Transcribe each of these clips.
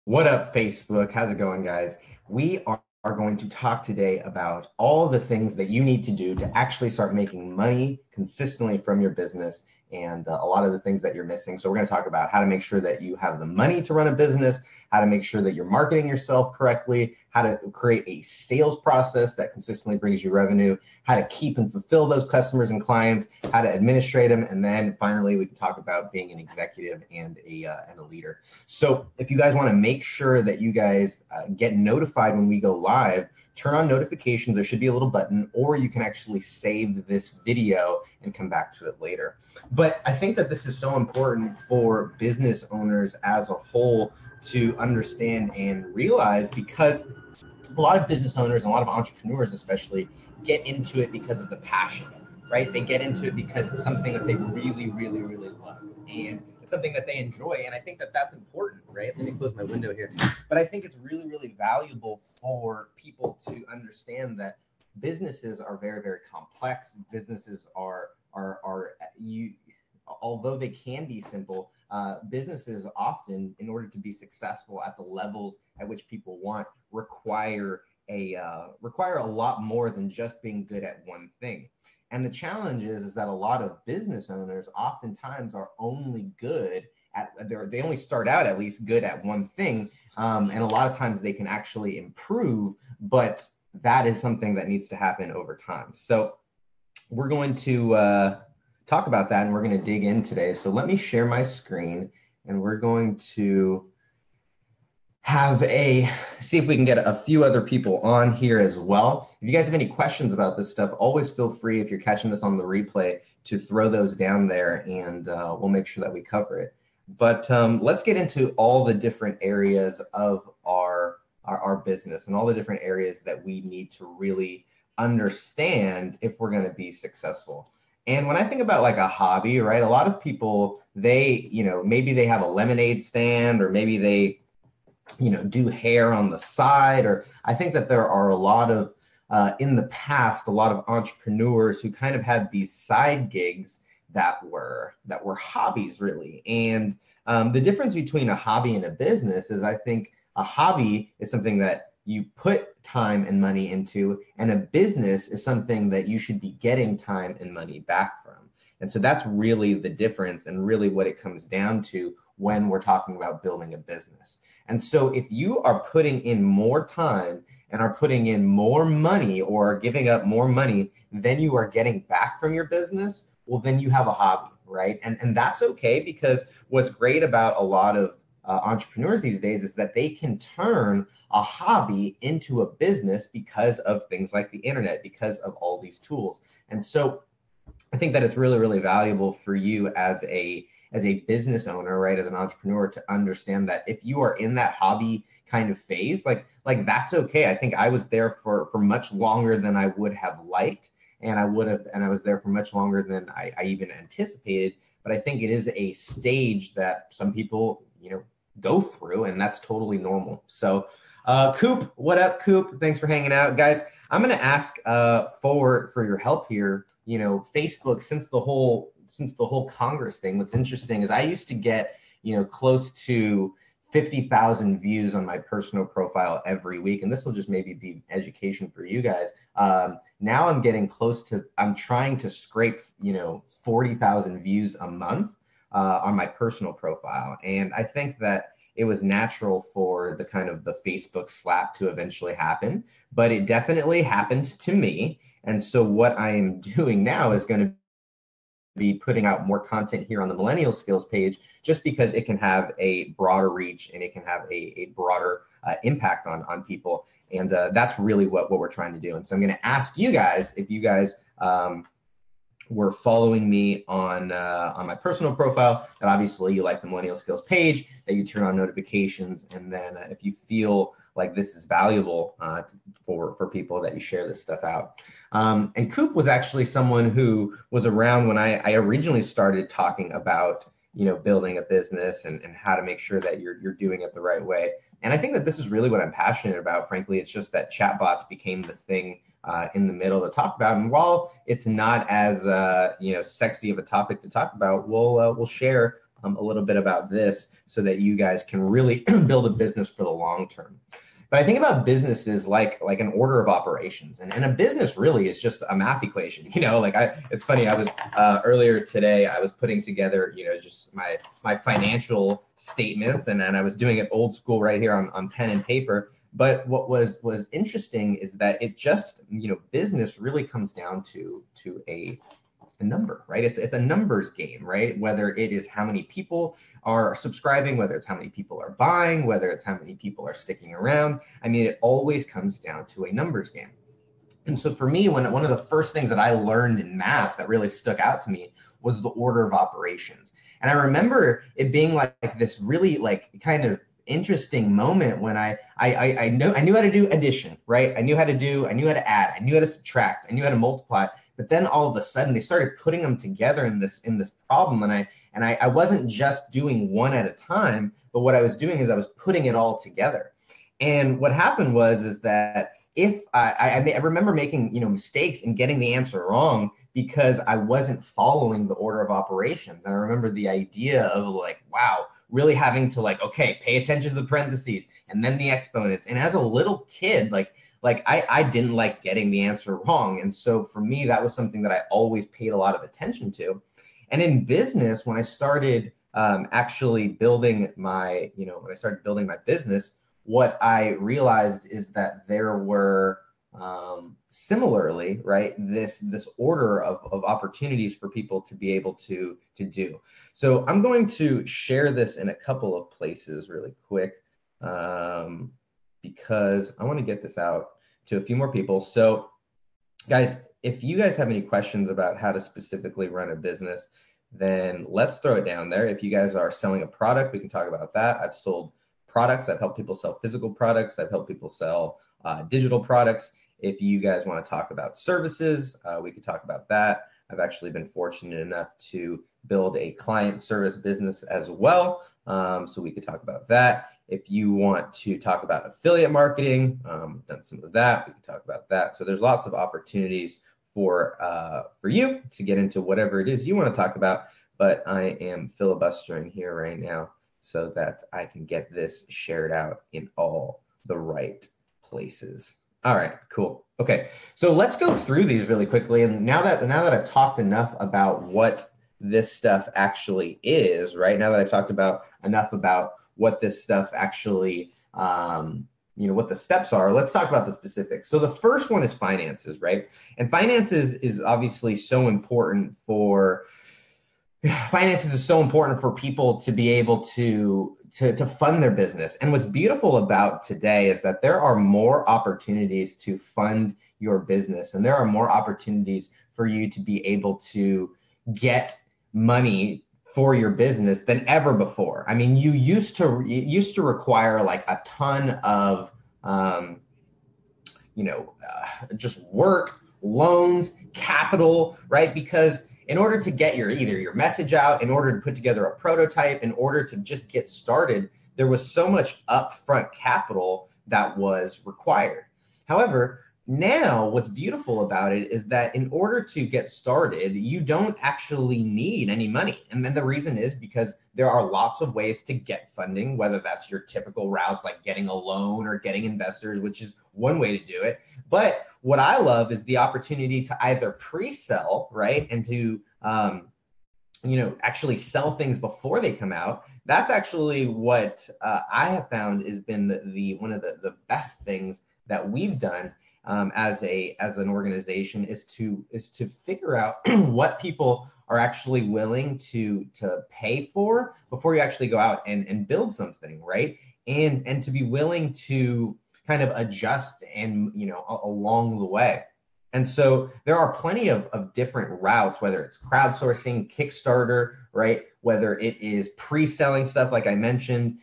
What up, Facebook? How's it going, guys? We are going to talk today about all the things that you need to do to actually start making money consistently from your business and a lot of the things that you're missing. So we're going to talk about how to make sure that you have the money to run a business, how to make sure that you're marketing yourself correctly, how to create a sales process that consistently brings you revenue, how to keep and fulfill those customers and clients, how to administrate them, and then finally we can talk about being an executive and a leader. So if you guys want to make sure that you guys get notified when we go live, turn on notifications. There should be a little button, or you can actually save this video and come back to it later. But I think that this is so important for business owners as a whole to understand and realize, because a lot of business owners and a lot of entrepreneurs especially get into it because of the passion, right? They get into it because it's something that they really, really, really love. And it's something that they enjoy. And I think that that's important, right? Let me close my window here. But I think it's really, really valuable for people to understand that businesses are very, very complex. Businesses although they can be simple, businesses often, in order to be successful at the levels at which people want, require a lot more than just being good at one thing. And the challenge is that a lot of business owners oftentimes are only good at, they only start out at least good at one thing. And a lot of times they can actually improve, but that is something that needs to happen over time. So we're going to talk about that, and we're going to dig in today. So let me share my screen, and we're going to see if we can get a few other people on here as well. If you guys have any questions about this stuff, always feel free, if you're catching this on the replay, to throw those down there, and we'll make sure that we cover it. But let's get into all the different areas of our business and all the different areas that we need to really understand if we're going to be successful. And when I think about like a hobby, right, a lot of people, maybe they have a lemonade stand, or maybe they do hair on the side, or I think that there are a lot of, in the past, a lot of entrepreneurs who kind of had these side gigs that were hobbies, really. And the difference between a hobby and a business is, I think a hobby is something that you put time and money into, and a business is something that you should be getting time and money back from. And so that's really the difference, and really what it comes down to when we're talking about building a business. And so if you are putting in more time and are putting in more money, or giving up more money than you are getting back from your business, well, then you have a hobby, right? And that's okay, because what's great about a lot of entrepreneurs these days is that they can turn a hobby into a business because of things like the internet, because of all these tools. And so I think that it's really, really valuable for you as a business owner, right, as an entrepreneur, to understand that if you are in that hobby kind of phase, like that's okay. I think I was there for much longer than I would have liked, and I was there for much longer than I even anticipated. But I think it is a stage that some people, go through, and that's totally normal. So Coop, what up, Coop? Thanks for hanging out, guys. I'm going to ask for your help here. Facebook, since the whole Congress thing, what's interesting is I used to get, close to 50,000 views on my personal profile every week. And this will just maybe be education for you guys. Now I'm trying to scrape, 40,000 views a month on my personal profile. And I think that it was natural for the kind of the Facebook slap to eventually happen, but it definitely happened to me. And so what I am doing now is going to be putting out more content here on the Millennial Skills page, just because it can have a broader reach, and it can have a broader impact on people. And that's really what we're trying to do. And so I'm going to ask you guys, if you guys were following me on my personal profile, that obviously you like the Millennial Skills page, that you turn on notifications, and then if you feel like this is valuable for people, that you share this stuff out. And Coop was actually someone who was around when I originally started talking about building a business and how to make sure that you're doing it the right way. And I think that this is really what I'm passionate about. Frankly, it's just that chatbots became the thing in the middle to talk about. And while it's not as sexy of a topic to talk about, we'll share a little bit about this so that you guys can really build a business for the long term. But I think about businesses like an order of operations, and a business really is just a math equation. It's funny. I was earlier today. I was putting together, just my financial statements, and I was doing it old school right here on pen and paper. But what was interesting is that it just, business really comes down to a number, right? It's a numbers game, right? Whether it is how many people are subscribing, whether it's how many people are buying, whether it's how many people are sticking around. I mean, it always comes down to a numbers game. And so for me, one of the first things that I learned in math that really stuck out to me was the order of operations. And I remember it being like this really kind of interesting moment when I knew how to do addition, right? I knew how to add, I knew how to subtract, I knew how to multiply. But then all of a sudden they started putting them together in this problem, and I wasn't just doing one at a time, but what I was doing is I was putting it all together. And what happened is that if I remember making mistakes and getting the answer wrong because I wasn't following the order of operations. And I remember the idea of wow, really having to okay, pay attention to the parentheses and then the exponents. And as a little kid, I didn't like getting the answer wrong. And so for me, that was something that I always paid a lot of attention to. And in business, when I started actually building my, when I started building my business, what I realized is that there were similarly, right, this order of opportunities for people to be able to do. So I'm going to share this in a couple of places really quick. Because I want to get this out to a few more people. So guys, if you guys have any questions about how to specifically run a business, then let's throw it down there. If you guys are selling a product, we can talk about that. I've sold products. I've helped people sell physical products. I've helped people sell digital products. If you guys want to talk about services, we could talk about that. I've actually been fortunate enough to build a client service business as well. So we could talk about that. If you want to talk about affiliate marketing, done some of that, we can talk about that. So there's lots of opportunities for you to get into whatever it is you want to talk about, but I am filibustering here right now so that I can get this shared out in all the right places. All right, cool. Okay, so let's go through these really quickly. And now that I've talked enough about what this stuff actually is, right? Now that I've talked about enough about what this stuff actually, what the steps are, let's talk about the specifics. So the first one is finances, right? And finances is obviously so important for people to be able to fund their business. And what's beautiful about today is that there are more opportunities to fund your business, and there are more opportunities for you to be able to get money for your business than ever before. I mean, it used to require like a ton of, just work, loans, capital, right? Because in order to get either your message out, in order to put together a prototype, in order to just get started, there was so much upfront capital that was required. However, now what's beautiful about it is that in order to get started, you don't actually need any money. And then the reason is because there are lots of ways to get funding, whether that's your typical routes like getting a loan or getting investors, which is one way to do it. But what I love is the opportunity to either pre-sell, right, and to actually sell things before they come out. That's actually what I have found has been one of the best things that we've done as an organization is to figure out what people are actually willing to pay for before you actually go out and build something, right? And to be willing to kind of adjust and along the way. And so there are plenty of different routes, whether it's crowdsourcing, Kickstarter, right? Whether it is pre-selling stuff like I mentioned,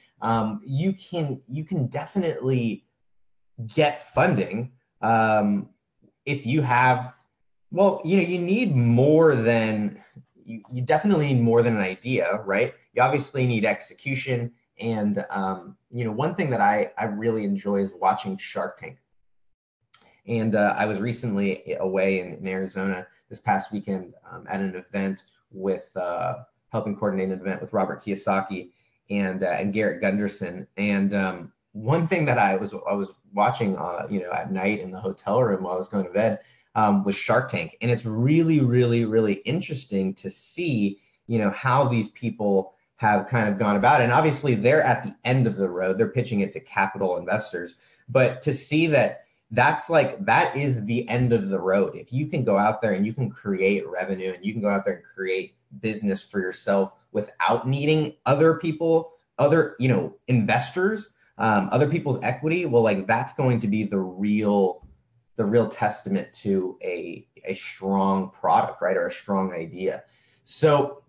you can definitely get funding if you have, you need more than, you definitely need more than an idea, right? You obviously need execution. And, one thing that I really enjoy is watching Shark Tank. And I was recently away in Arizona this past weekend at an event with helping coordinate an event with Robert Kiyosaki and Garrett Gunderson. And one thing that I was watching, at night in the hotel room while I was going to bed, was Shark Tank, and it's really, really, really interesting to see, how these people have kind of gone about it. And obviously, they're at the end of the road; they're pitching it to capital investors. But to see that that is the end of the road. If you can go out there and you can create revenue and you can go out there and create business for yourself without needing other people, investors, other people's equity, well, that's going to be the real testament to a strong product, right? Or a strong idea. So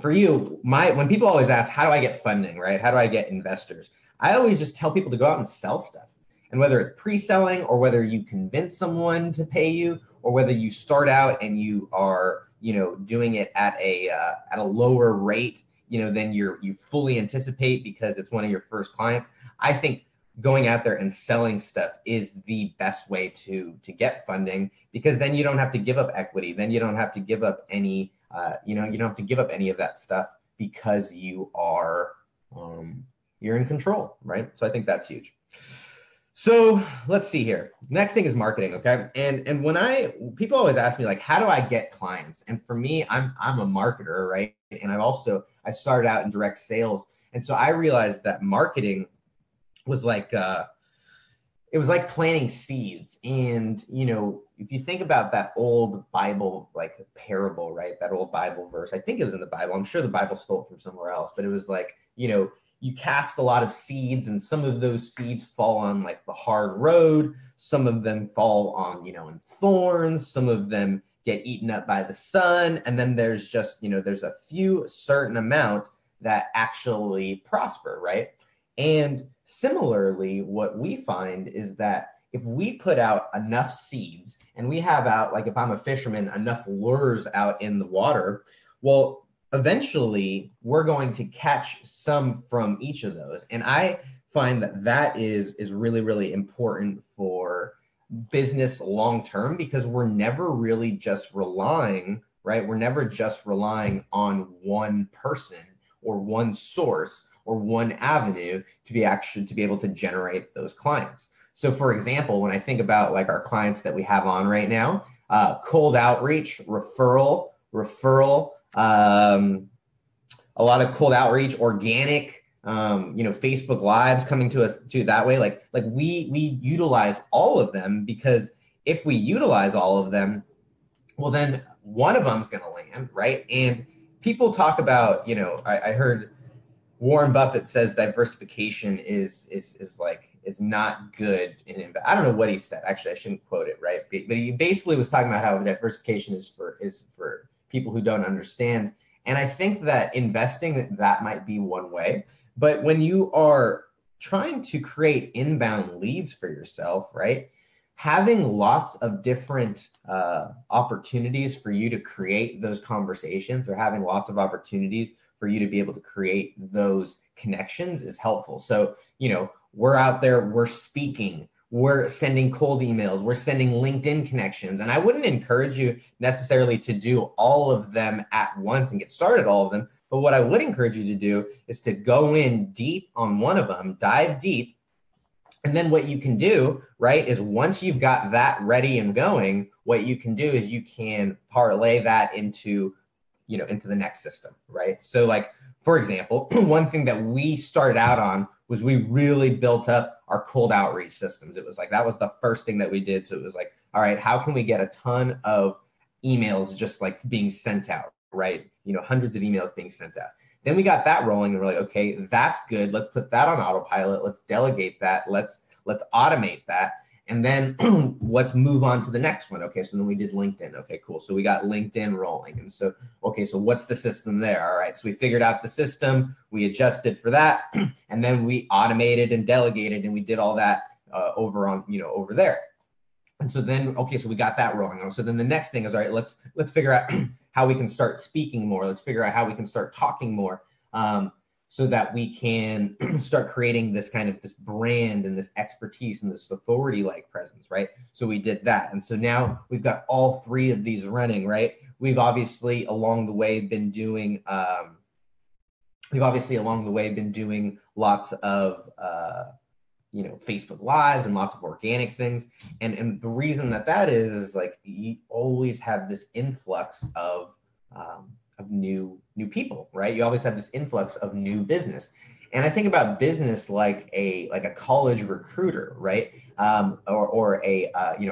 for you, when people always ask, how do I get funding, right? How do I get investors? I always just tell people to go out and sell stuff. And whether it's pre-selling or whether you convince someone to pay you, or whether you start out and you are, doing it at a lower rate, than you fully anticipate because it's one of your first clients, I think going out there and selling stuff is the best way to get funding, because then you don't have to give up equity. Then you don't have to give up any, you don't have to give up any of that stuff because you are, you're in control, right? So I think that's huge. So let's see here. Next thing is marketing, okay? And when people always ask me how do I get clients? And for me, I'm a marketer, right? And I started out in direct sales, and so I realized that marketing was it was like planting seeds. And if you think about that old Bible parable, right? That old Bible verse, I think it was in the Bible. I'm sure the Bible stole it from somewhere else, but it was you cast a lot of seeds, and some of those seeds fall on the hard road. Some of them fall on, in thorns. Some of them get eaten up by the sun. And then there's just, there's a few certain amount that actually prosper, right? And similarly, what we find is that if we put out enough seeds and we have out, if I'm a fisherman, enough lures out in the water, well, eventually we're going to catch some from each of those. And I find that is really, really important for business long-term, because we're never really just relying, right? We're never just relying on one person or one source or one avenue to be able to generate those clients. So for example, when I think about our clients that we have on right now, cold outreach, referral, a lot of cold outreach, organic, Facebook Lives coming to us too that way. We utilize all of them, because if we utilize all of them, well, then one of them's going to land, right? And people talk about, I heard Warren Buffett says diversification is not good. I don't know what he said. Actually, I shouldn't quote it, right? But he basically was talking about how diversification is for people who don't understand. And I think that investing, that might be one way. But when you are trying to create inbound leads for yourself, right, having lots of different opportunities for you to create those conversations, or having lots of opportunities for you to be able to create those connections is helpful. So, we're out there, we're speaking, we're sending cold emails, we're sending LinkedIn connections. And I wouldn't encourage you necessarily to do all of them at once and get started all of them. But what I would encourage you to do is to go in deep on one of them, dive deep. And then what you can do, right, is once you've got that ready and going, what you can do is you can parlay that into the next system, right? So for example, one thing that we started out on was we really built up our cold outreach systems. It was that was the first thing that we did. So it was all right, how can we get a ton of emails just being sent out, right? Hundreds of emails being sent out. Then we got that rolling, and we're okay, that's good. Let's put that on autopilot. Let's delegate that. Let's automate that. And then let's move on to the next one. Okay, so then we did LinkedIn. Okay, cool. So we got LinkedIn rolling. And so, okay, so what's the system there? All right, so we figured out the system, we adjusted for that, and then we automated and delegated, and we did all that over there. And so then, okay, so we got that rolling. So then the next thing is, all right, let's figure out how we can start speaking more. Let's figure out how we can start talking more. So that we can start creating this brand and this expertise and this authority-like presence, right? So we did that. And so now we've got all three of these running, right? we've obviously along the way been doing lots of Facebook Lives and lots of organic things. And the reason that is like you always have this influx of new people, right? You always have this influx of new business. And I think about business like a college recruiter, right? Or a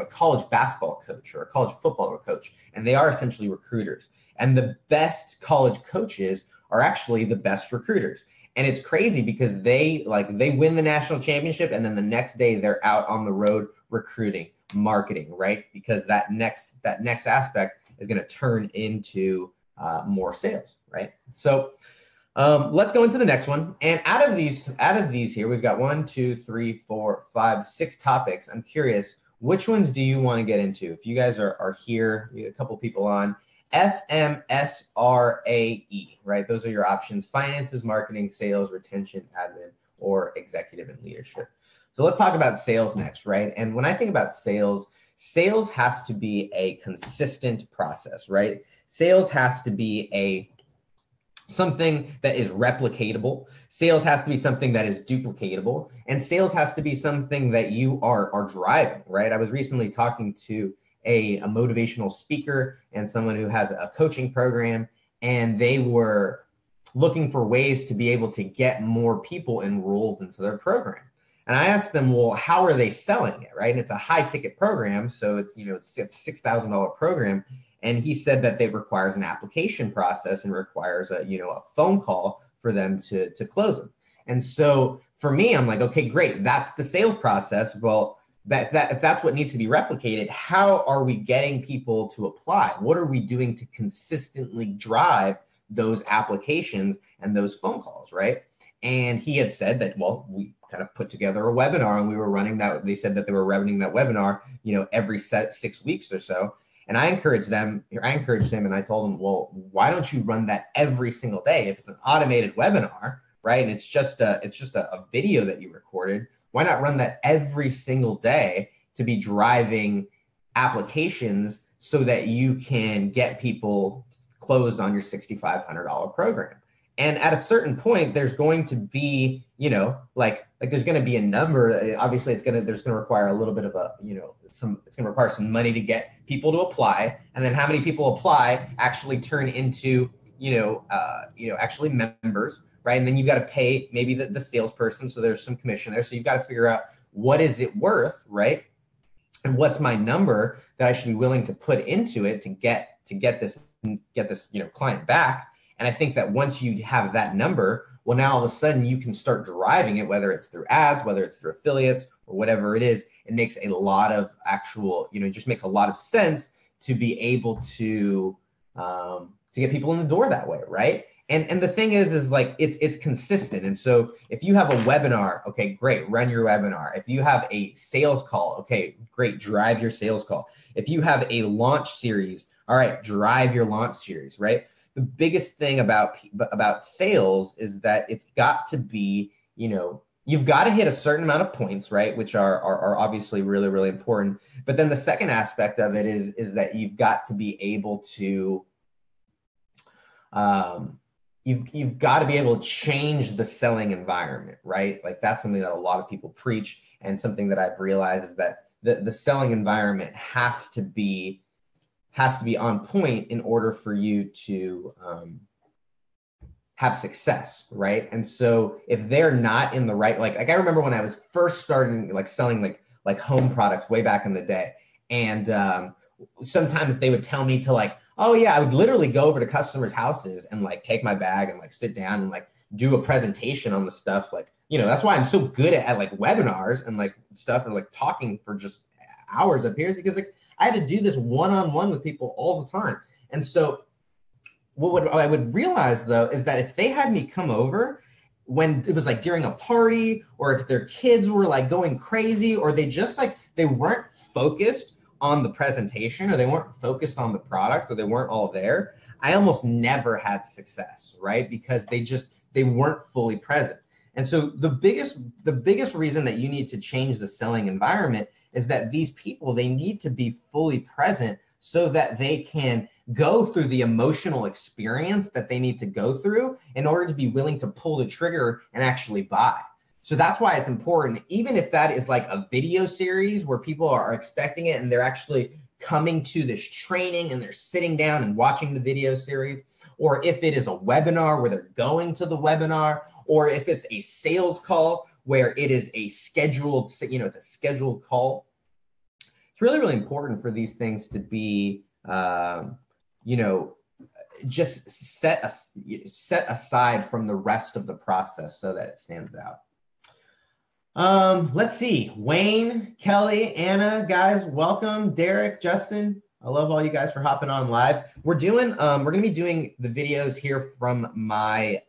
college basketball coach or a college football coach, and they are essentially recruiters. And the best college coaches are actually the best recruiters. And it's crazy because they win the national championship, and then the next day they're out on the road recruiting, marketing, right? Because that next aspect is going to turn into more sales, right? So let's go into the next one. And out of these here, we've got 1, 2, 3, 4, 5, 6 topics. I'm curious, which ones do you want to get into? If you guys are here, we got a couple people on. FMSRAE, right? Those are your options: finances, marketing, sales, retention, admin, or executive and leadership. So let's talk about sales next, right? And when I think about sales has to be a consistent process, right? Sales has to be something that is replicatable. Sales has to be something that is duplicatable, and sales has to be something that you are driving, right? I was recently talking to a motivational speaker and someone who has a coaching program, and they were looking for ways to be able to get more people enrolled into their program. And I asked them, well, how are they selling it, right? And it's a high ticket program, so it's $6,000 program. And he said that it requires an application process and requires a phone call for them to close them. And so for me, I'm like, okay, great, that's the sales process. Well, if that's what needs to be replicated, how are we getting people to apply? What are we doing to consistently drive those applications and those phone calls, right? And he had said that, well, we kind of put together a webinar and we were running that. They said that they were running that webinar, every 6 weeks or so. And I encouraged him and I told him, well, why don't you run that every single day? If it's an automated webinar, right? And it's just a video that you recorded, why not run that every single day to be driving applications so that you can get people closed on your $6,500 program? And at a certain point, there's going to be, there's going to be a number. Obviously, there's going to require a little bit of it's going to require some money to get people to apply. And then how many people apply actually turn into, actually members, right? And then you've got to pay maybe the salesperson. So there's some commission there. So you've got to figure out what is it worth, right? And what's my number that I should be willing to put into it to get this client back. And I think that once you have that number, well, now all of a sudden you can start driving it, whether it's through ads, whether it's through affiliates or whatever it is. It makes a lot of it just makes a lot of sense to be able to get people in the door that way, right? And the thing is like it's consistent. And so if you have a webinar, okay, great, run your webinar. If you have a sales call, okay, great, drive your sales call. If you have a launch series, all right, drive your launch series, right? The biggest thing about sales is that it's got to be, you've got to hit a certain amount of points, right? Which are obviously really, really important. But then the second aspect of it is that you've got to be able to, you've got to be able to change the selling environment, right? Like that's something that a lot of people preach, and something that I've realized is that the selling environment has to be on point in order for you to have success, right? And so if they're not in the right, like I remember when I was first starting selling like home products way back in the day, and sometimes they would tell me to oh yeah, I would literally go over to customers' houses and take my bag and sit down and do a presentation on the stuff. That's why I'm so good at webinars and stuff, or talking for just hours up here, is because I had to do this one-on-one with people all the time. And so what I would realize though is that if they had me come over when it was during a party, or if their kids were going crazy, or they just they weren't focused on the presentation, or they weren't focused on the product, or they weren't all there, I almost never had success, right? Because they weren't fully present. And so the biggest reason that you need to change the selling environment is that these people, they need to be fully present so that they can go through the emotional experience that they need to go through in order to be willing to pull the trigger and actually buy. So that's why it's important, even if that is like a video series where people are expecting it and they're actually coming to this training and they're sitting down and watching the video series, or if it is a webinar where they're going to the webinar, or if it's a sales call where it is a scheduled, it's a scheduled call. It's really, really important for these things to be, just set aside from the rest of the process so that it stands out. Let's see. Wayne, Kelly, Anna, guys, welcome. Derek, Justin, I love all you guys for hopping on live. We're going to be doing the videos here from my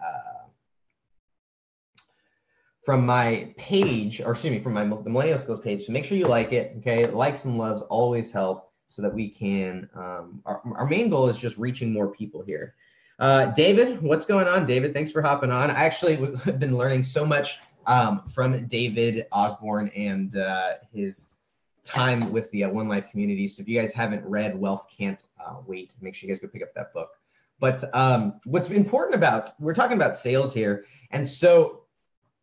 page, or excuse me, from the Millennial Skills page. So make sure you like it, okay? Likes and loves always help so that we can, our main goal is just reaching more people here. David, what's going on, David? Thanks for hopping on. I actually have been learning so much from David Osborne and his time with the One Life community. So if you guys haven't read Wealth Can't Wait, make sure you guys go pick up that book. But what's important about, we're talking about sales here. And so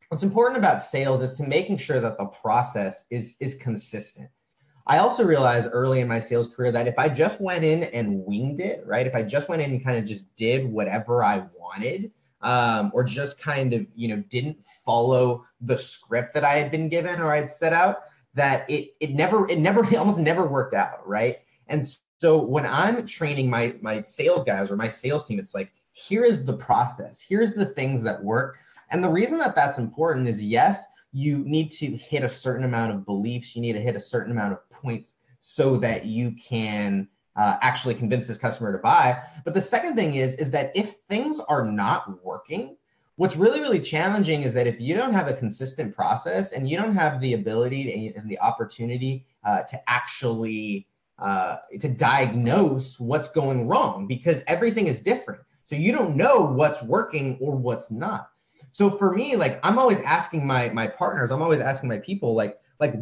what's important about sales is to making sure that the process is consistent. I also realized early in my sales career that if I just went in and winged it, right? If I just went in and kind of just did whatever I wanted, or just kind of, didn't follow the script that I had been given or I'd set out, that it almost never worked out, right? And so when I'm training my sales guys or my sales team, it's like, here is the process. Here's the things that work. And the reason that that's important is, yes, you need to hit a certain amount of beliefs. You need to hit a certain amount of points so that you can actually convince this customer to buy. But the second thing is that if things are not working, what's really, really challenging is that if you don't have a consistent process and you don't have the ability and the opportunity to actually to diagnose what's going wrong, because everything is different. So you don't know what's working or what's not. So for me, like, I'm always asking my partners, I'm always asking my people, like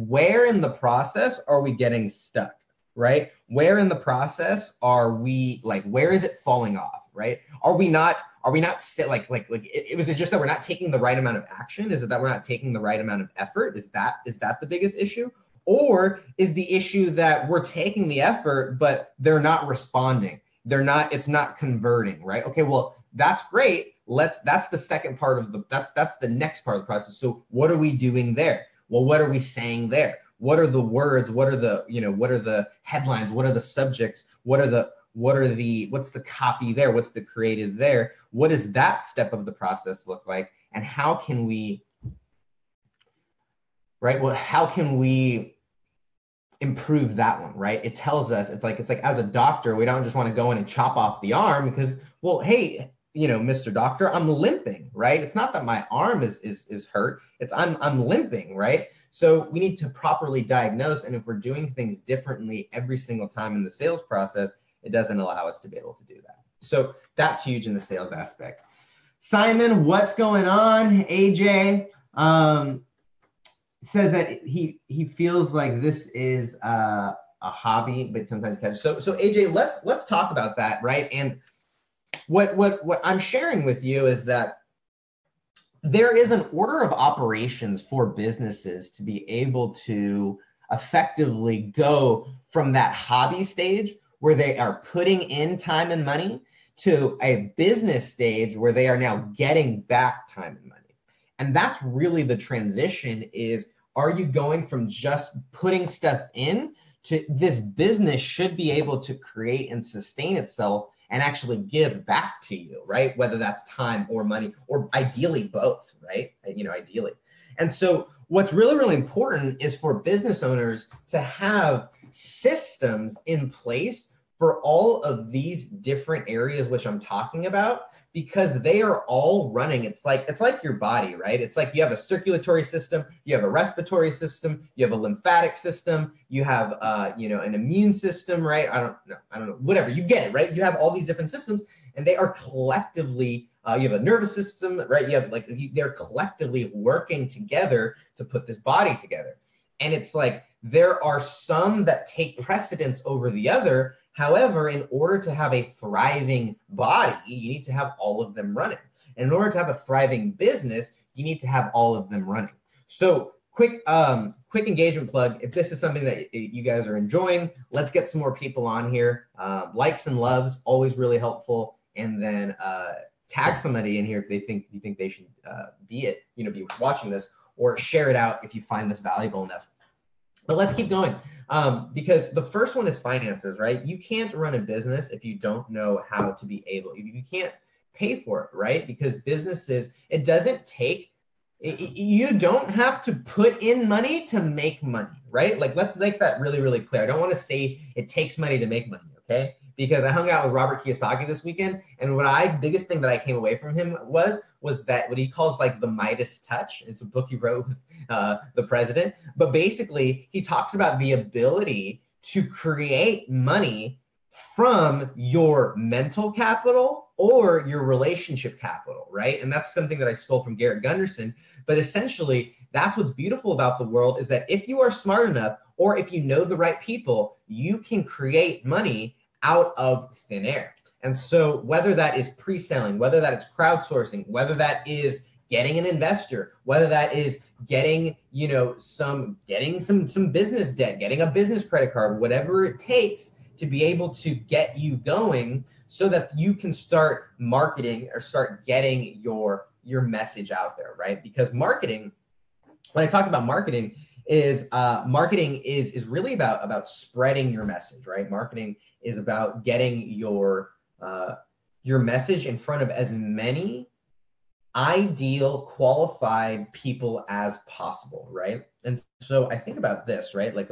where in the process are we getting stuck, right? Where in the process are we, like, where is it falling off, right? Are we not was it just that we're not taking the right amount of action? Is it that we're not taking the right amount of effort? Is that the biggest issue? Or is the issue that we're taking the effort, but they're not responding? It's not converting, right? Okay, well, that's great. That's the second part of that's the next part of the process. So what are we doing there? Well, what are we saying there? What are the words? What are the headlines? What are the subjects? What's the copy there? What's the creative there? What does that step of the process look like? And how can we, right? Well, how can we improve that one, right? It tells us, it's like as a doctor, we don't just want to go in and chop off the arm because, well, hey, Mr. Doctor, I'm limping, right? It's not that my arm is hurt. It's I'm limping, right? So we need to properly diagnose. And if we're doing things differently every single time in the sales process, it doesn't allow us to be able to do that. So that's huge in the sales aspect. Simon, what's going on? AJ says that he feels like this is a hobby, but sometimes catches. So AJ, let's talk about that, right? And what I'm sharing with you is that there is an order of operations for businesses to be able to effectively go from that hobby stage where they are putting in time and money to a business stage where they are now getting back time and money. And that's really the transition is, are you going from just putting stuff in to this business should be able to create and sustain itself and actually give back to you, right? Whether that's time or money, or ideally both, right? Ideally. And so what's really, really important is for business owners to have systems in place for all of these different areas which I'm talking about, because they are all running. It's like your body, right? It's like you have a circulatory system, you have a respiratory system, you have a lymphatic system, you have an immune system, right? I don't know, whatever, you get it, right? You have all these different systems and they are collectively, you have a nervous system, right? You have they're collectively working together to put this body together. And it's like, there are some that take precedence over the other. However, in order to have a thriving body, you need to have all of them running. And in order to have a thriving business, you need to have all of them running. So quick engagement plug. If this is something that you guys are enjoying, let's get some more people on here. Likes and loves, always really helpful. And then tag somebody in here if you think they should be watching this, or share it out if you find this valuable enough. But let's keep going, because the first one is finances, right? You can't run a business if you don't know how to be able. You can't pay for it, right? Because businesses, it doesn't take, you don't have to put in money to make money, right? Like, let's make that really, really clear. I don't want to say it takes money to make money, okay? Because I hung out with Robert Kiyosaki this weekend, and biggest thing that I came away from him was that what he calls like the Midas touch. It's a book he wrote with the president, but basically he talks about the ability to create money from your mental capital or your relationship capital, right? And that's something that I stole from Garrett Gunderson. But essentially, that's what's beautiful about the world, is that if you are smart enough, or if you know the right people, you can create money out of thin air. And so whether that is pre-selling, whether that is crowdsourcing, whether that is getting an investor, whether that is getting, some business debt, getting a business credit card, whatever it takes to be able to get you going so that you can start marketing or start getting your message out there, right? Because marketing, when I talked about marketing, is really about spreading your message, right? Marketing is about getting your message in front of as many ideal qualified people as possible, right? And so I think about this, right? Like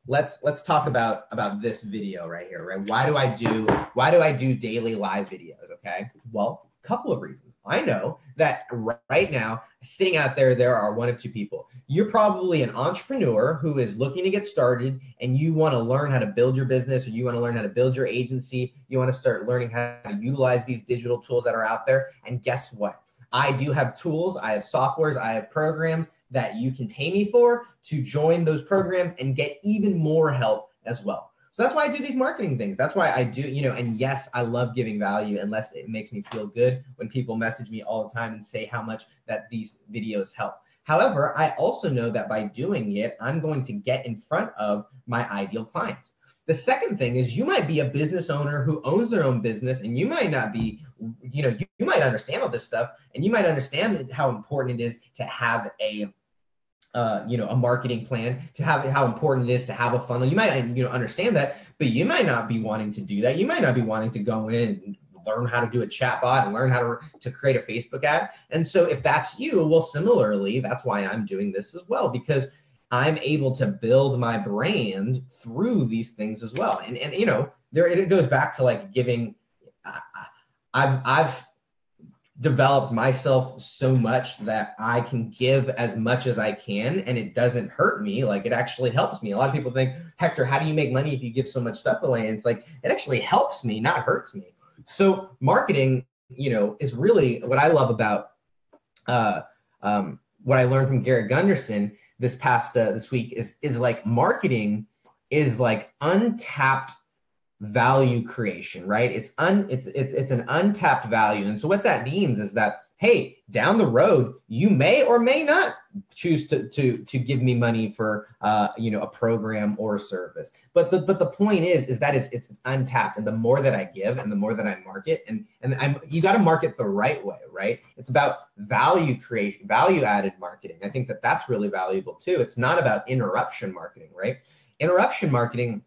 let's talk about this video right here, right? Why do I do daily live videos? Okay, well, a couple of reasons. I know that right now, sitting out there are one of two people. You're probably an entrepreneur who is looking to get started, and you want to learn how to build your business, or you want to learn how to build your agency. You want to start learning how to utilize these digital tools that are out there. And guess what? I do have tools, I have softwares, I have programs that you can pay me for to join those programs and get even more help as well. So that's why I do these marketing things. That's why I do, and yes, I love giving value, unless it makes me feel good when people message me all the time and say how much that these videos help. However, I also know that by doing it, I'm going to get in front of my ideal clients. The second thing is, you might be a business owner who owns their own business, and you might not be, you might understand all this stuff, and you might understand how important it is to have a marketing plan, to have how important it is to have a funnel. You might, understand that, but you might not be wanting to do that. You might not be wanting to go in and learn how to do a chatbot and learn how to create a Facebook ad. And so if that's you, well, similarly, that's why I'm doing this as well, because I'm able to build my brand through these things as well. And it goes back to like giving. I've developed myself so much that I can give as much as I can, and it doesn't hurt me. Like, it actually helps me. A lot of people think, Hector, how do you make money if you give so much stuff away? And it's like, it actually helps me, not hurts me. So marketing, is really what I love about what I learned from Garrett Gunderson this week is like, marketing is like untapped value creation, right? It's an untapped value. And so what that means is that, hey, down the road, you may or may not choose to give me money for a program or a service. But the point is that it's untapped. And the more that I give and the more that I market, and you got to market the right way, right? It's about value creation, value added marketing. I think that that's really valuable too. It's not about interruption marketing, right? Interruption marketing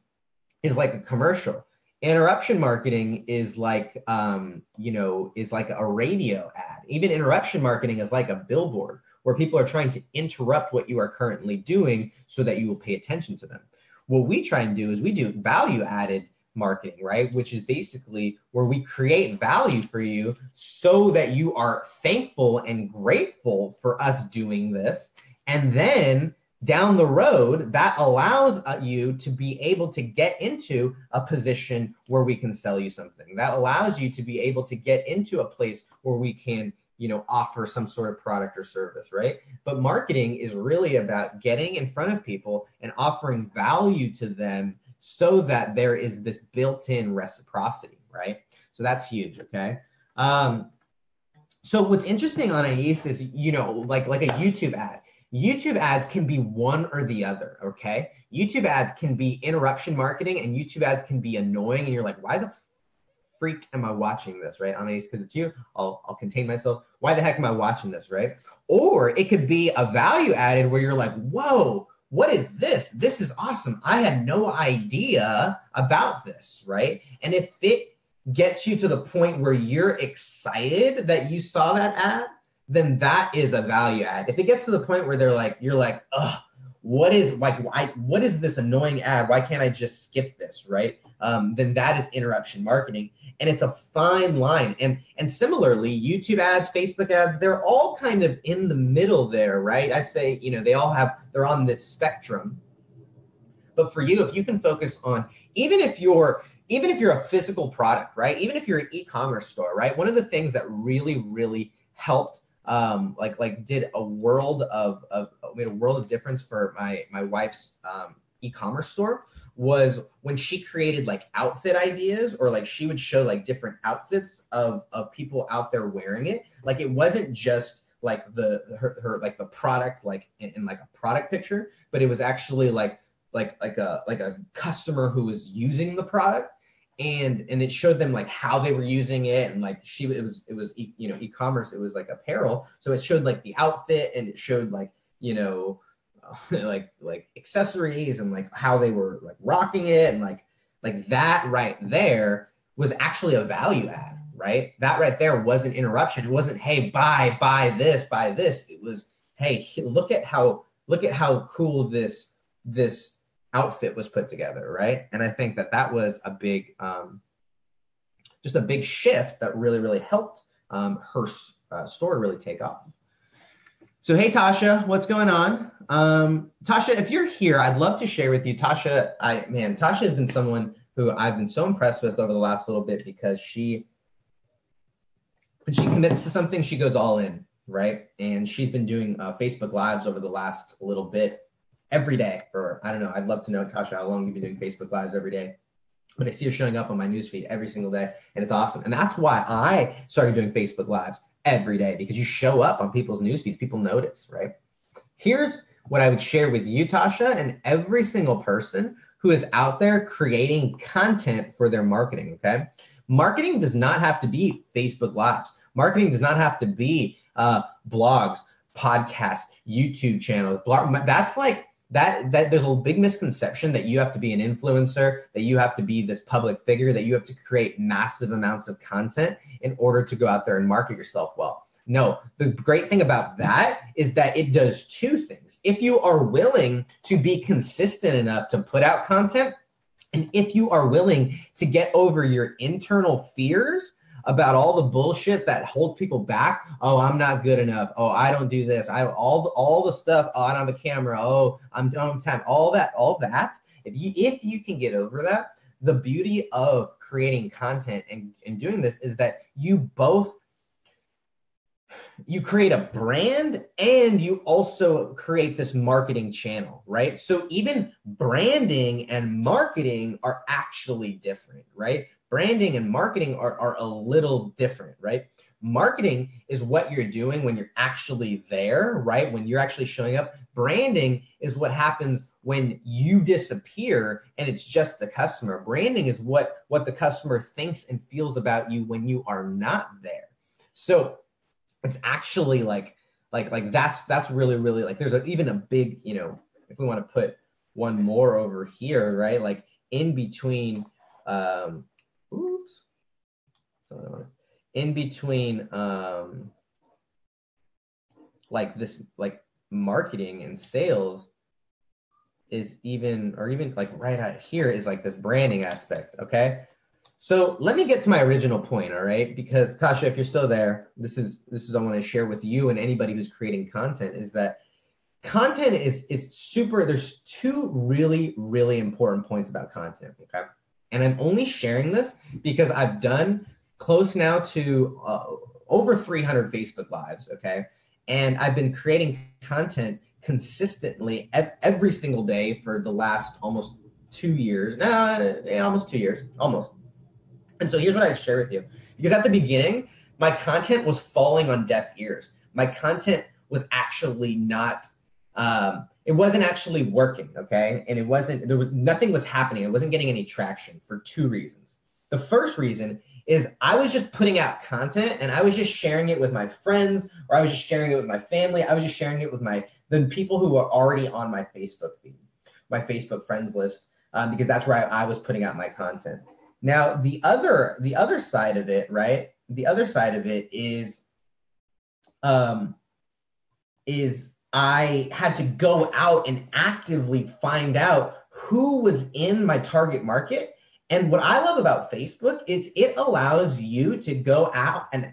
is like a commercial. Interruption marketing is like, is like a radio ad. Even interruption marketing is like a billboard where people are trying to interrupt what you are currently doing so that you will pay attention to them. What we try and do is we do value added marketing, right? Which is basically where we create value for you so that you are thankful and grateful for us doing this. And then down the road, that allows you to be able to get into a position where we can sell you something. That allows you to be able to get into a place where we can, offer some sort of product or service, right? But marketing is really about getting in front of people and offering value to them so that there is this built-in reciprocity, right? So that's huge, okay? So what's interesting on ACE is, like a YouTube ad. YouTube ads can be one or the other, okay? YouTube ads can be interruption marketing, and YouTube ads can be annoying, and you're like, why the freak am I watching this, right? On ACE, because it's you, I'll contain myself. Why the heck am I watching this, right? Or it could be a value added where you're like, whoa, what is this? This is awesome. I had no idea about this, right? And if it gets you to the point where you're excited that you saw that ad, then that is a value add. If it gets to the point where you're like, ugh, what is this annoying ad? Why can't I just skip this, right? Then that is interruption marketing, and it's a fine line. And similarly, YouTube ads, Facebook ads, they're all kind of in the middle there, right? I'd say, they're on this spectrum. But for you, if you can focus on, even if you're a physical product, right? Even if you're an e-commerce store, right? One of the things that really, really helped, did a world of difference for my wife's e-commerce store was when she created like outfit ideas, or like she would show like different outfits of people out there wearing it. Like it wasn't just like her like the product like in like a product picture, but it was actually like a customer who was using the product, and it showed them like how they were using it, and like it was e-commerce, it was like apparel, so it showed like the outfit, and it showed like like accessories, and like how they were like rocking it, and like that right there was actually a value add, right? That right there was an interruption. It wasn't, hey, buy this. It was, hey, look at how cool this outfit was put together, right? And I think that was a big, just a big shift that really, really helped her store really take off. So, hey, Tasha, what's going on? Tasha, if you're here, I'd love to share with you. Tasha has been someone who I've been so impressed with over the last little bit, because when she commits to something, she goes all in, right? And she's been doing Facebook Lives over the last little bit every day for, I don't know, I'd love to know, Tasha, how long you've been doing Facebook Lives every day. But I see her showing up on my newsfeed every single day, and it's awesome. And that's why I started doing Facebook Lives every day, because you show up on people's newsfeeds, people notice, right? Here's what I would share with you, Tasha, and every single person who is out there creating content for their marketing, okay? Marketing does not have to be Facebook Lives. Marketing does not have to be blogs, podcasts, YouTube channels. That's like, that there's a big misconception that you have to be an influencer, that you have to be this public figure, that you have to create massive amounts of content in order to go out there and market yourself well. No, the great thing about that is that it does two things. If you are willing to be consistent enough to put out content, and if you are willing to get over your internal fears about all the bullshit that hold people back. Oh, I'm not good enough. Oh, I don't do this. All the stuff. Oh, I don't have a camera. Oh, I don't have time. All that. If you can get over that, the beauty of creating content and doing this is that you create a brand, and you also create this marketing channel, right? So even branding and marketing are actually different, right? Branding and marketing are a little different, right? Marketing is what you're doing when you're actually there, right? When you're actually showing up. Branding is what happens when you disappear and it's just the customer. Branding is what the customer thinks and feels about you when you are not there. So it's actually like that's really, really, like, there's even a big, if we want to put one more over here, right? Like in between, like this, like marketing and sales is even like right out here is like this branding aspect. Okay. So let me get to my original point. All right. Because Tasha, if you're still there, this is I want to share with you and anybody who's creating content, is that content is super. There's two really, really important points about content. Okay. And I'm only sharing this because I've done close now to over 300 Facebook Lives, okay? And I've been creating content consistently every single day for the last almost 2 years, almost 2 years, almost. And so here's what I share with you. Because at the beginning, my content was falling on deaf ears. My content was actually not, it wasn't actually working, okay? And nothing was happening. I wasn't getting any traction for 2 reasons. The first reason is I was just putting out content and I was just sharing it with my friends, or I was just sharing it with my family. I was just sharing it with the people who were already on my Facebook feed, my Facebook friends list, because that's where I was putting out my content. Now, the other side of it, right? The other side of it is I had to go out and actively find out who was in my target market. And what I love about Facebook is it allows you to go out and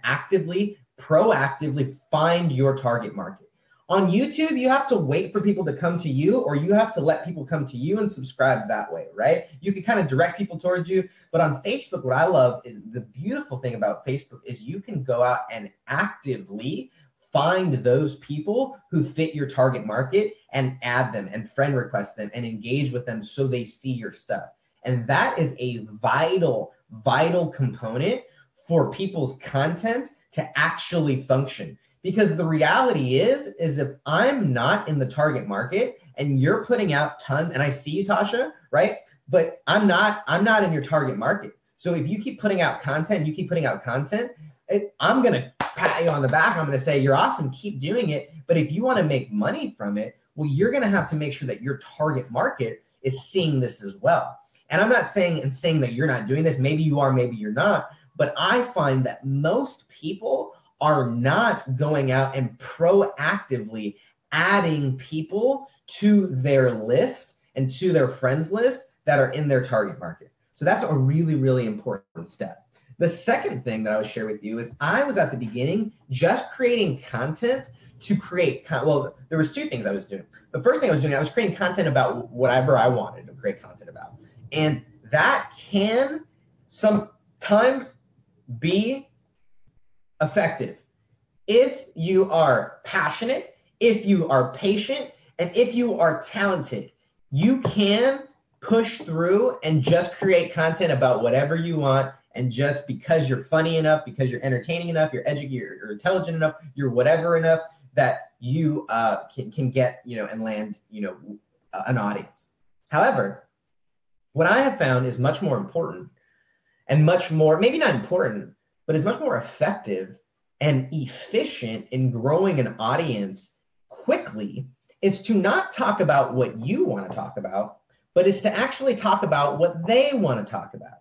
proactively find your target market. On YouTube, you have to wait for people to come to you, or you have to let people come to you and subscribe that way, right? You can kind of direct people towards you. But on Facebook, what I love is the beautiful thing about Facebook is you can go out and actively find those people who fit your target market and add them and friend request them and engage with them so they see your stuff. And that is a vital component for people's content to actually function. Because the reality is if I'm not in the target market and you're putting out tons, and I see you, Tasha, right? But I'm not in your target market. So if you keep putting out content, I'm going to pat you on the back. I'm going to say, you're awesome, keep doing it. But if you want to make money from it, well, you're going to have to make sure that your target market is seeing this as well. And I'm not saying that you're not doing this. Maybe you are, maybe you're not. But I find that most people are not going out and proactively adding people to their list and to their friends list that are in their target market. So that's a really, really important step. The second thing that I would share with you is I was at the beginning just creating content to create, well, there was 2 things I was doing. The first thing I was creating content about whatever I wanted to create content about. And that can sometimes be effective if you are passionate, if you are patient, and if you are talented. You can push through and just create content about whatever you want, and just because you're funny enough, because you're entertaining enough, you're intelligent enough, you're whatever enough that you can get, and land, an audience. However, what I have found is much more important and much more, maybe not important, but is much more effective and efficient in growing an audience quickly is to not talk about what you want to talk about, but is to actually talk about what they want to talk about.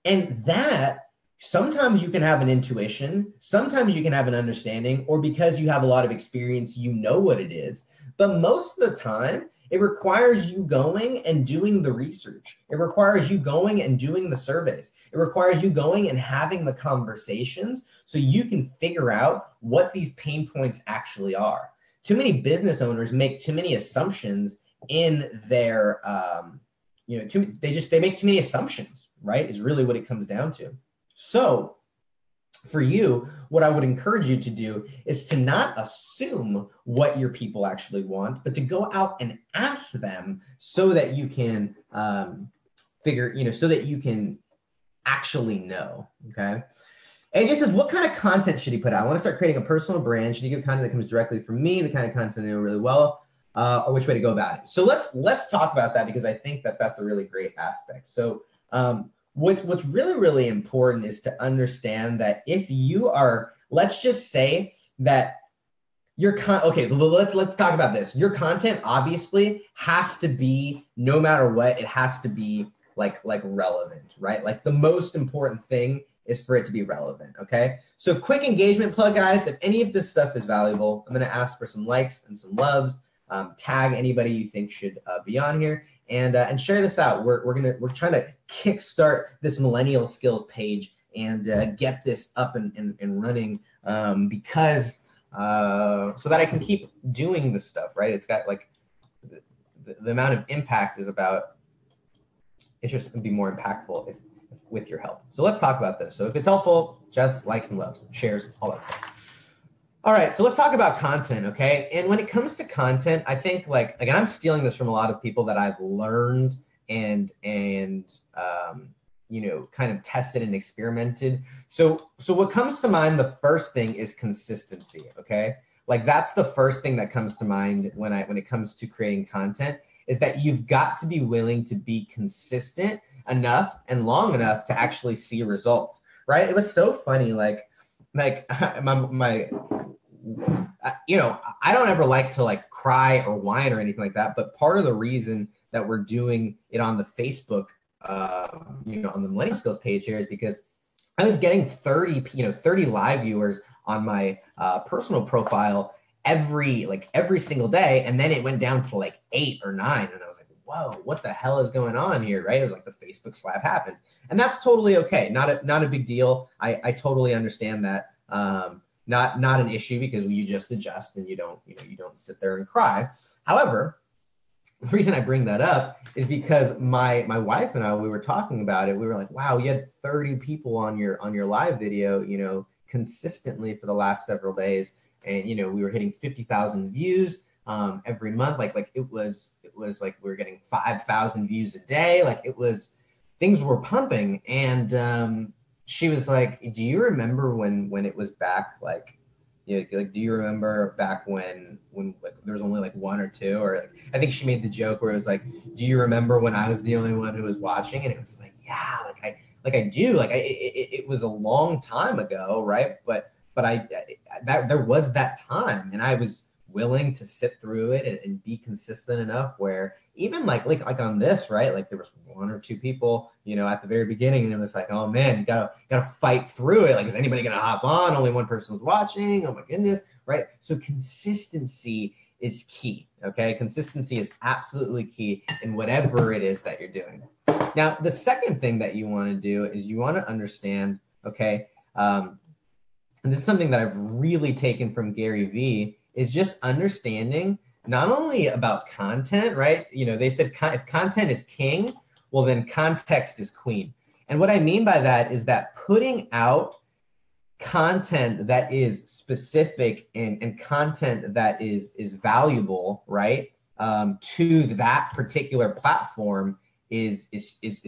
And that sometimes you can have an intuition, sometimes you can have an understanding, or because you have a lot of experience, you know what it is. But most of the time, it requires you going and doing the research. It requires you going and doing the surveys. It requires you going and having the conversations so you can figure out what these pain points actually are. Too many business owners make too many assumptions in their, they make too many assumptions, right? Is really what it comes down to. So for you, what I would encourage you to do is to not assume what your people actually want, but to go out and ask them so that you can so that you can actually know, okay? AJ says, what kind of content should he put out? I want to start creating a personal brand. Should he give content that comes directly from me, the kind of content I know really well, or which way to go about it? So let's talk about that, because I think that that's a really great aspect. So what's really, really important is to understand that if you are, let's just say that your let's talk about this. Your content obviously has to be, no matter what, it has to be like relevant, right? Like the most important thing is for it to be relevant, okay? So quick engagement plug, guys. If any of this stuff is valuable, I'm gonna ask for some likes and some loves. Tag anybody you think should be on here, and share this out. We're trying to kickstart this Millennial Skills page and get this up and running, because so that I can keep doing this stuff, right? It's got like the amount of impact is about, it's just gonna be more impactful with your help. So let's talk about this. So if it's helpful, just likes and loves, shares, all that stuff. All right, so let's talk about content, okay? And when it comes to content, I think and I'm stealing this from a lot of people that I've learned you know, kind of tested and experimented. So what comes to mind, the first thing is consistency, okay? Like that's the first thing that comes to mind when it comes to creating content, is that you've got to be willing to be consistent enough and long enough to actually see results, right? It was so funny, like my you know, I don't ever like to like cry or whine or anything like that, but part of the reason that we're doing it on the Facebook, you know, on the Millennial Skills page here is because I was getting 30 live viewers on my personal profile every single day, and then it went down to like 8 or 9, and I was like, whoa, what the hell is going on here, right? It was like the Facebook slap happened, and that's totally okay, not a big deal. I totally understand that. Not an issue, because you just adjust and you don't sit there and cry. However, the reason I bring that up is because my wife and I, we were talking about it. We were like, wow, you had 30 people on your live video, you know, consistently for the last several days. And, you know, we were hitting 50,000 views every month. Like it was like we were getting 5,000 views a day. Like things were pumping. And she was like, do you remember when it was back, like, you know, like, do you remember back when like there was only like 1 or 2, or like, I think she made the joke where it was like, do you remember when I was the only one who was watching? And it was like, yeah, I do, it was a long time ago, right? But there was that time, and I was willing to sit through it and be consistent enough where even like on this, right? Like there was 1 or 2 people, you know, at the very beginning, and it was like, oh man, you gotta fight through it. Like, is anybody gonna hop on? Only 1 person's watching. Oh my goodness, right? So consistency is key. Okay, consistency is absolutely key in whatever it is that you're doing. Now, the second thing that you want to do is you want to understand, okay, and this is something that I've really taken from Gary Vee, is just understanding not only about content, right? You know, they said if content is king, well, then context is queen. And what I mean by that is that putting out content that is specific and content that is valuable, right, to that particular platform is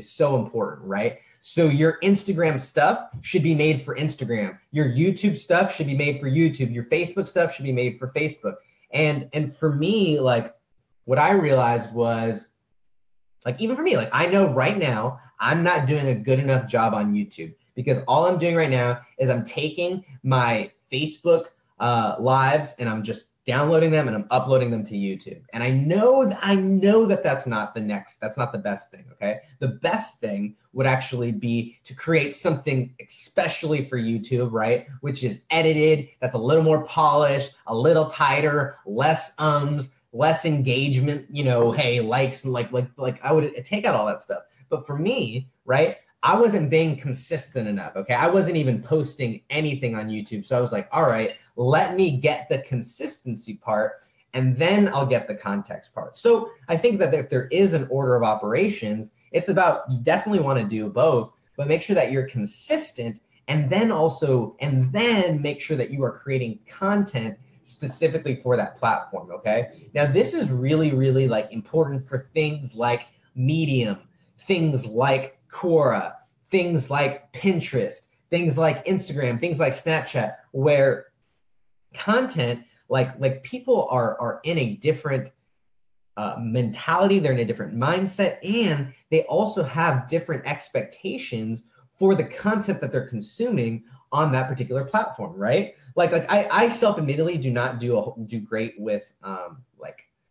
so important, right? So your Instagram stuff should be made for Instagram. Your YouTube stuff should be made for YouTube. Your Facebook stuff should be made for Facebook. And for me, like, what I realized was, like, even for me, like, I know right now I'm not doing a good enough job on YouTube, because all I'm doing right now is I'm taking my Facebook lives and I'm just downloading them and I'm uploading them to YouTube. And I know that that's not the best thing, okay? The best thing would actually be to create something especially for YouTube, right? Which is edited, that's a little more polished, a little tighter, less less engagement, you know, hey, likes, like I would take out all that stuff. But for me, right, I wasn't being consistent enough, okay? I wasn't even posting anything on YouTube. So I was like, all right, let me get the consistency part, and then I'll get the context part. So I think that if there is an order of operations, it's about, you definitely want to do both, but make sure that you're consistent, and then make sure that you are creating content specifically for that platform, okay? Now, this is really, really like important for things like Medium, things like Quora, things like Pinterest, things like Instagram, things like Snapchat, where content, like people are in a different mentality, they're in a different mindset, and they also have different expectations for the content that they're consuming on that particular platform, right? Like I self-admittedly do not do great with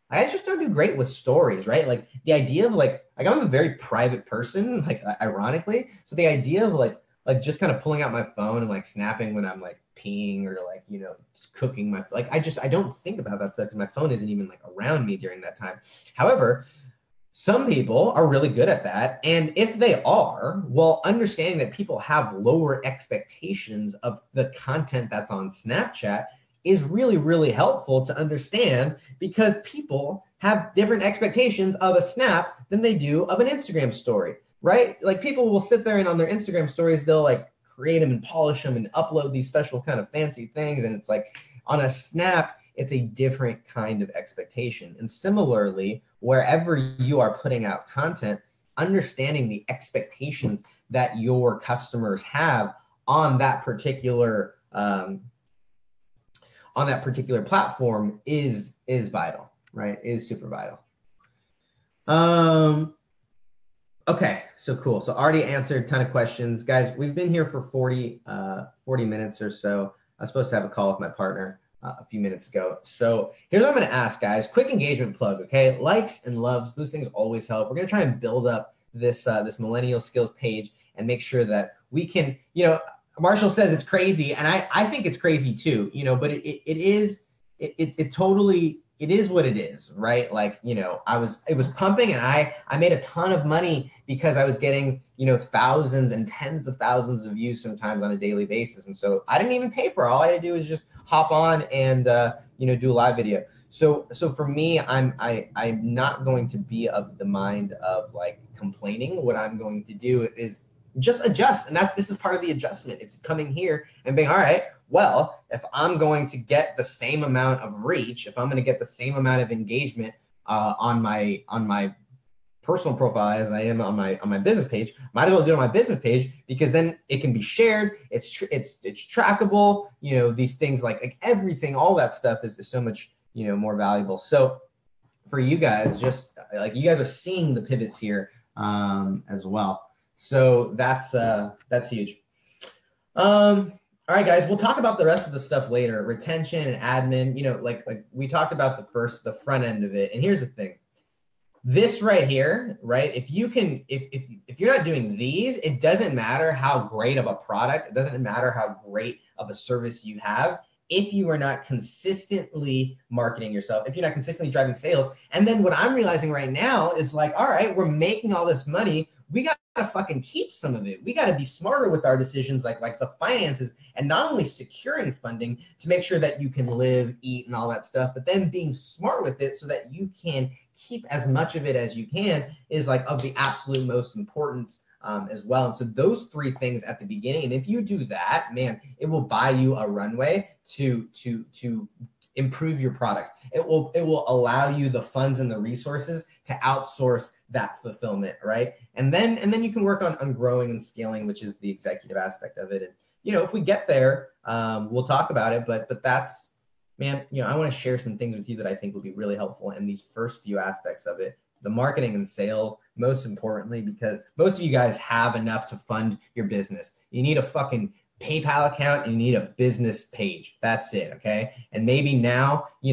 I just don't do great with stories, right? Like the idea of like I'm a very private person, like ironically. So the idea of like just kind of pulling out my phone and like snapping when I'm like peeing or like, you know, just cooking my, like I don't think about that stuff because my phone isn't even like around me during that time. However, some people are really good at that. And if they are, well, understanding that people have lower expectations of the content that's on Snapchat is really, really helpful to understand, because people have different expectations of a snap than they do of an Instagram story, right? Like people will sit there and on their Instagram stories, they'll like create them and polish them and upload these special kind of fancy things. And it's like on a snap, it's a different kind of expectation. And similarly, wherever you are putting out content, understanding the expectations that your customers have on that particular platform is vital, right? Is super vital. Okay, so cool. So already answered a ton of questions. Guys, we've been here for 40 minutes or so. I was supposed to have a call with my partner a few minutes ago. So here's what I'm going to ask, guys. Quick engagement plug, okay? Likes and loves, those things always help. We're going to try and build up this Millennial Skills page and make sure that we can, Marshall says it's crazy, and I think it's crazy too, but it totally, it is what it is, right? Like, it was pumping, and I made a ton of money because I was getting, thousands and tens of thousands of views sometimes on a daily basis. And so I didn't even pay for it. All I had to do was just hop on and, do a live video. So for me, I'm not going to be of the mind of like complaining. What I'm going to do is just adjust. And this is part of the adjustment. It's coming here and being, all right, well, if I'm going to get the same amount of reach, if I'm going to get the same amount of engagement on my personal profile as I am on my business page, might as well do it on my business page, because then it can be shared. It's trackable. These things like everything, all that stuff is so much more valuable. So for you guys, just like you guys are seeing the pivots here as well. So that's huge. All right, guys, we'll talk about the rest of the stuff later. Retention and admin, like we talked about the front end of it. And here's the thing. This right here, right? If you're not doing these, it doesn't matter how great of a product, it doesn't matter how great of a service you have, if you are not consistently marketing yourself, if you're not consistently driving sales. And then what I'm realizing right now is like, all right, we're making all this money. We got to fucking keep some of it. We got to be smarter with our decisions, like the finances, and not only securing funding to make sure that you can live, eat, and all that stuff, but then being smart with it so that you can keep as much of it as you can is like of the absolute most importance as well. And so those three things at the beginning, and if you do that, man, it will buy you a runway to improve your product. It will allow you the funds and the resources to outsource that fulfillment, right? And then you can work on growing and scaling, which is the executive aspect of it. And if we get there, we'll talk about it. But that's, man, I want to share some things with you that I think will be really helpful in these first few aspects of it. The marketing and sales, most importantly, because most of you guys have enough to fund your business. You need a fucking PayPal account and you need a business page. That's it, okay? And maybe now, you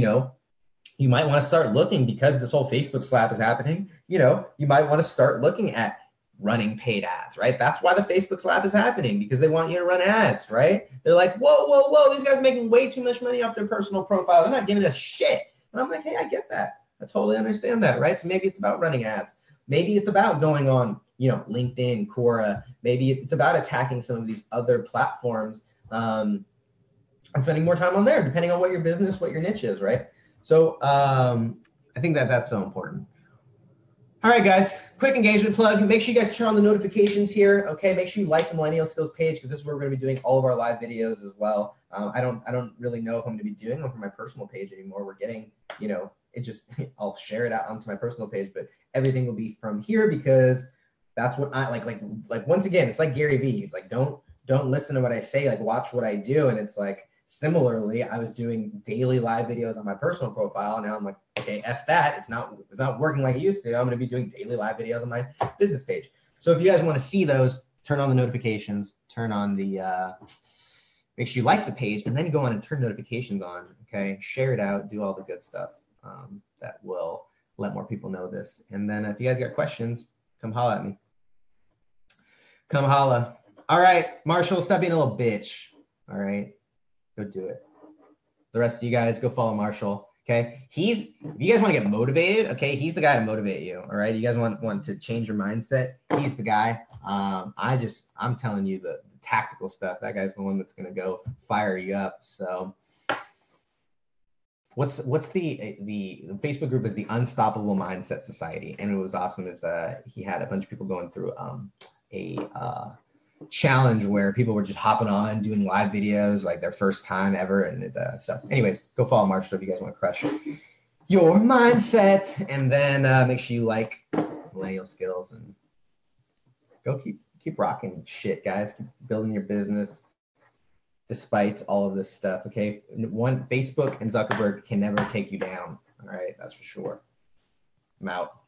might want to start looking, because this whole Facebook slap is happening, you might want to start looking at running paid ads, right? That's why the Facebook slap is happening, because they want you to run ads, right? They're like, whoa, these guys are making way too much money off their personal profile. They're not giving us shit. And I'm like, hey, I get that. I totally understand that, right? So maybe it's about running ads. Maybe it's about going on, LinkedIn, Quora. Maybe it's about attacking some of these other platforms and spending more time on there, depending on what your business, what your niche is, right? So I think that's so important. All right, guys, quick engagement plug. Make sure you guys turn on the notifications here, okay? Make sure you like the Millennial Skills page, because this is where we're going to be doing all of our live videos as well. I don't really know if I'm going to be doing them for my personal page anymore. We're getting, it just, I'll share it out onto my personal page, but everything will be from here, because that's what I like once again, it's like Gary Vee. He's like, don't listen to what I say, like watch what I do. And it's like, similarly, I was doing daily live videos on my personal profile. And now I'm like, okay, F that. It's not working like it used to. I'm going to be doing daily live videos on my business page. So if you guys want to see those, turn on the notifications, turn on the, make sure you like the page, and then go on and turn notifications on, okay? Share it out, do all the good stuff that will let more people know this. And then if you guys got questions, come holla at me. Come holla. All right, Marshall, stop being a little bitch. All right, go do it. The rest of you guys, go follow Marshall. Okay, if you guys want to get motivated, okay, he's the guy to motivate you. All right, you guys want to change your mindset, he's the guy. I'm telling you the tactical stuff. That guy's the one that's gonna go fire you up. So what's the Facebook group is the Unstoppable Mindset Society, and it was awesome is he had a bunch of people going through a challenge where people were just hopping on doing live videos like their first time ever, and so anyways, go follow Marshall if you guys want to crush your mindset. And then make sure you like Millennial Skills, and Go keep rocking shit, guys. Keep building your business despite all of this stuff. Okay, Facebook and Zuckerberg can never take you down. All right, that's for sure. I'm out.